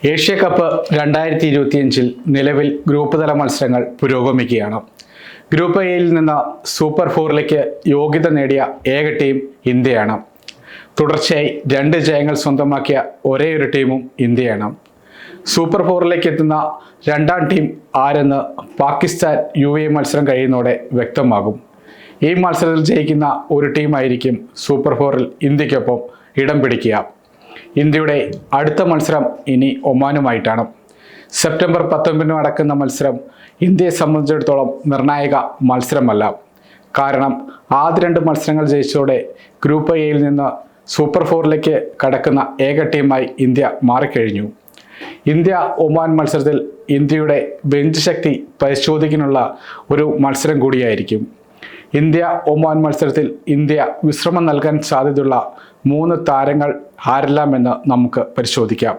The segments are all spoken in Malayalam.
ഏഷ്യ കപ്പ് 2025 നിലവിൽ ഗ്രൂപ്പ് തല മത്സരങ്ങൾ പുരോഗമിക്കുകയാണ്. ഗ്രൂപ്പ് എയിൽ നിന്ന് സൂപ്പർ ഫോറിലേക്ക് യോഗ്യത നേടിയ ഏക ടീം ഇന്ത്യയാണ്. തുടർച്ചയായി 2 ജയങ്ങൾ സ്വന്തമാക്കിയ ഒരേയൊരു ടീമും ഇന്ത്യയാണ്. സൂപ്പർ ഫോറിലേക്ക് എത്തുന്ന രണ്ടാം ടീം ആരെന്ന് പാകിസ്ഥാൻ UAE മത്സരം കഴിയുന്നതോടെ വ്യക്തമാകും. ഈ മത്സരത്തിൽ ജയിക്കുന്ന ഒരു ടീമായിരിക്കും സൂപ്പർ ഫോറിൽ ഇന്ത്യക്കൊപ്പം ഇടം പിടിക്കുക. ഇന്ത്യയുടെ അടുത്ത മത്സരം ഇനി ഒമാനുമായിട്ടാണ്. സെപ്റ്റംബർ 19 നടക്കുന്ന മത്സരം ഇന്ത്യയെ സംബന്ധിച്ചിടത്തോളം നിർണായക മത്സരമല്ല. കാരണം ആദ്യ 2 മത്സരങ്ങൾ ജയിച്ചതോടെ ഗ്രൂപ്പ് എയിൽ നിന്ന് സൂപ്പർ ഫോറിലേക്ക് കടക്കുന്ന ഏക ടീമായി ഇന്ത്യ മാറിക്കഴിഞ്ഞു. ഇന്ത്യ ഒമാൻ മത്സരത്തിൽ ഇന്ത്യയുടെ ബെഞ്ച് ശക്തി പരിശോധിക്കാനുള്ള ഒരു മത്സരം കൂടിയായിരിക്കും. ഇന്ത്യ ഒമാൻ മത്സരത്തിൽ ഇന്ത്യ വിശ്രമം നൽകാൻ സാധ്യതയുള്ള 3 താരങ്ങൾ ആരെല്ലാമെന്ന് നമുക്ക് പരിശോധിക്കാം.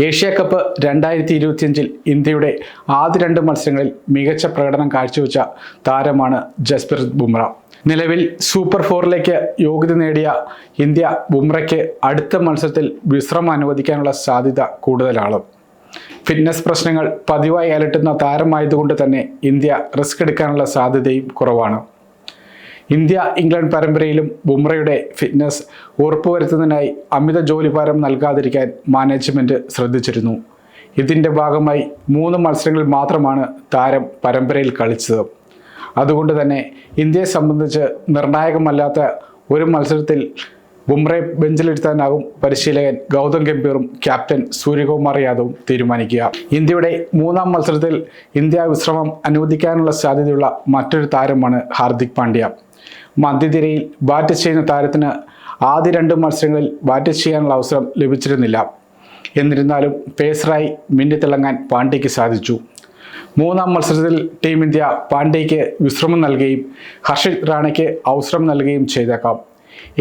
ഏഷ്യ കപ്പ് 2025 ഇന്ത്യയുടെ ആദ്യ 2 മത്സരങ്ങളിൽ മികച്ച പ്രകടനം കാഴ്ചവെച്ച താരമാണ് ജസ്പ്രീത് ബുംറ. നിലവിൽ സൂപ്പർ ഫോറിലേക്ക് യോഗ്യത നേടിയ ഇന്ത്യ ബുംറയ്ക്ക് അടുത്ത മത്സരത്തിൽ വിശ്രമം അനുവദിക്കാനുള്ള സാധ്യത കൂടുതലാണ്. ഫിറ്റ്നസ് പ്രശ്നങ്ങൾ പതിവായി അലട്ടുന്ന താരമായതുകൊണ്ട് തന്നെ ഇന്ത്യ റിസ്ക് എടുക്കാനുള്ള സാധ്യതയും കുറവാണ്. ഇന്ത്യ ഇംഗ്ലണ്ട് പരമ്പരയിലും ബുംറയുടെ ഫിറ്റ്നസ് ഉറപ്പുവരുത്തുന്നതിനായി അമിത ജോലിഭാരം നൽകാതിരിക്കാൻ മാനേജ്മെൻറ്റ് ശ്രദ്ധിച്ചിരുന്നു. ഇതിൻ്റെ ഭാഗമായി 3 മത്സരങ്ങളിൽ മാത്രമാണ് താരം പരമ്പരയിൽ കളിച്ചത്. അതുകൊണ്ട് തന്നെ ഇന്ത്യയെ സംബന്ധിച്ച് നിർണായകമല്ലാത്ത ഒരു മത്സരത്തിൽ ബുംറയെ ബെഞ്ചിലിരുത്താനാകും പരിശീലകൻ ഗൗതം ഗംഭീറും ക്യാപ്റ്റൻ സൂര്യകുമാർ യാദവും തീരുമാനിക്കുക. ഇന്ത്യയുടെ 3ാം മത്സരത്തിൽ ഇന്ത്യ വിശ്രമം അനുവദിക്കാനുള്ള സാധ്യതയുള്ള മറ്റൊരു താരമാണ് ഹാർദിക് പാണ്ഡ്യ. മധ്യനിരയിൽ ബാറ്റ് ചെയ്യുന്ന താരത്തിന് ആദ്യ 2 മത്സരങ്ങളിൽ ബാറ്റ് ചെയ്യാനുള്ള അവസരം ലഭിച്ചിരുന്നില്ല. എന്നിരുന്നാലും പേസറായി മിന്നിത്തിളങ്ങാൻ പാണ്ഡ്യയ്ക്ക് സാധിച്ചു. 3ാം മത്സരത്തിൽ ടീം ഇന്ത്യ പാണ്ഡ്യയ്ക്ക് വിശ്രമം നൽകുകയും ഹർഷിത് റാണയ്ക്ക് അവസരം നൽകുകയും ചെയ്തേക്കാം.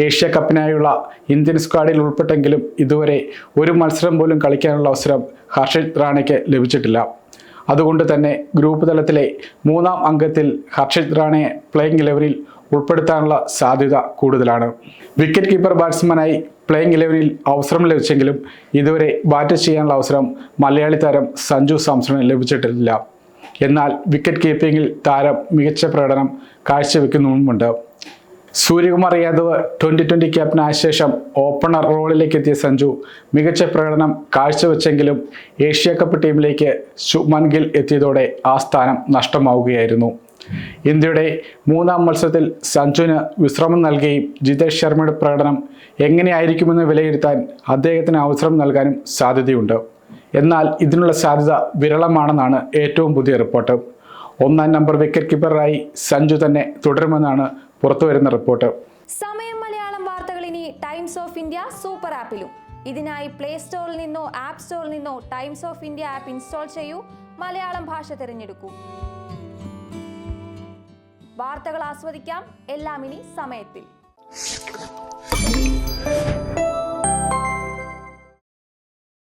ഏഷ്യ കപ്പിനായുള്ള ഇന്ത്യൻ സ്ക്വാഡിൽ ഉൾപ്പെട്ടെങ്കിലും ഇതുവരെ ഒരു മത്സരം പോലും കളിക്കാനുള്ള അവസരം ഹർഷിത് റാണയ്ക്ക് ലഭിച്ചിട്ടില്ല. അതുകൊണ്ട് തന്നെ ഗ്രൂപ്പ് തലത്തിലെ 3ാം അംഗത്തിൽ ഹർഷിത് റാണയെ പ്ലേയിങ് 11-ൽ ഉൾപ്പെടുത്താനുള്ള സാധ്യത കൂടുതലാണ്. വിക്കറ്റ് കീപ്പർ ബാറ്റ്സ്മാനായി പ്ലേയിങ് 11-ൽ അവസരം ലഭിച്ചെങ്കിലും ഇതുവരെ ബാറ്റ് ചെയ്യാനുള്ള അവസരം മലയാളി താരം സഞ്ജു സാംസണിന് ലഭിച്ചിട്ടില്ല. എന്നാൽ വിക്കറ്റ് കീപ്പിങ്ങിൽ താരം മികച്ച പ്രകടനം കാഴ്ചവെക്കുന്നുമുണ്ട്. സൂര്യകുമാർ യാദവ് 2020 ക്യാപ്റ്റനായ ശേഷം ഓപ്പണർ റോളിലേക്ക് എത്തിയ സഞ്ജു മികച്ച പ്രകടനം കാഴ്ചവെച്ചെങ്കിലും ഏഷ്യ കപ്പ് ടീമിലേക്ക് ശുഭ്മാൻ ഗിൽ എത്തിയതോടെ ആ സ്ഥാനം നഷ്ടമാവുകയായിരുന്നു. ഇന്ത്യയുടെ 3ാം മത്സരത്തിൽ സഞ്ജുവിന് വിശ്രമം നൽകുകയും ജിതേഷ് ശർമ്മയുടെ പ്രകടനം എങ്ങനെയായിരിക്കുമെന്ന് വിലയിരുത്താൻ അദ്ദേഹത്തിന് അവസരം നൽകാനും സാധ്യതയുണ്ട്. എന്നാൽ ഇതിനുള്ള സാധ്യത വിരളമാണെന്നാണ് ഏറ്റവും പുതിയ റിപ്പോർട്ട്. 1ാം നമ്പർ വിക്കറ്റ് കീപ്പറായി സഞ്ജു തന്നെ തുടരുമെന്നാണ് പുറത്തുവരുന്ന റിപ്പോർട്ട്. സമയം മലയാളം വാർത്തകൾ ഇനി ടൈംസ് ഓഫ് ഇന്ത്യ സൂപ്പർ ആപ്പിലും. ഇതിനായി പ്ലേ സ്റ്റോറിൽ നിന്നോ ആപ്പ് സ്റ്റോറിൽ നിന്നോ times of India app install ചെയ്യൂ. മലയാളം ഭാഷ തിരഞ്ഞെടുക്കൂ. വാർത്തകൾ ആസ്വദിക്കാം. എല്ലാം ഇനി സമയത്തിൽ.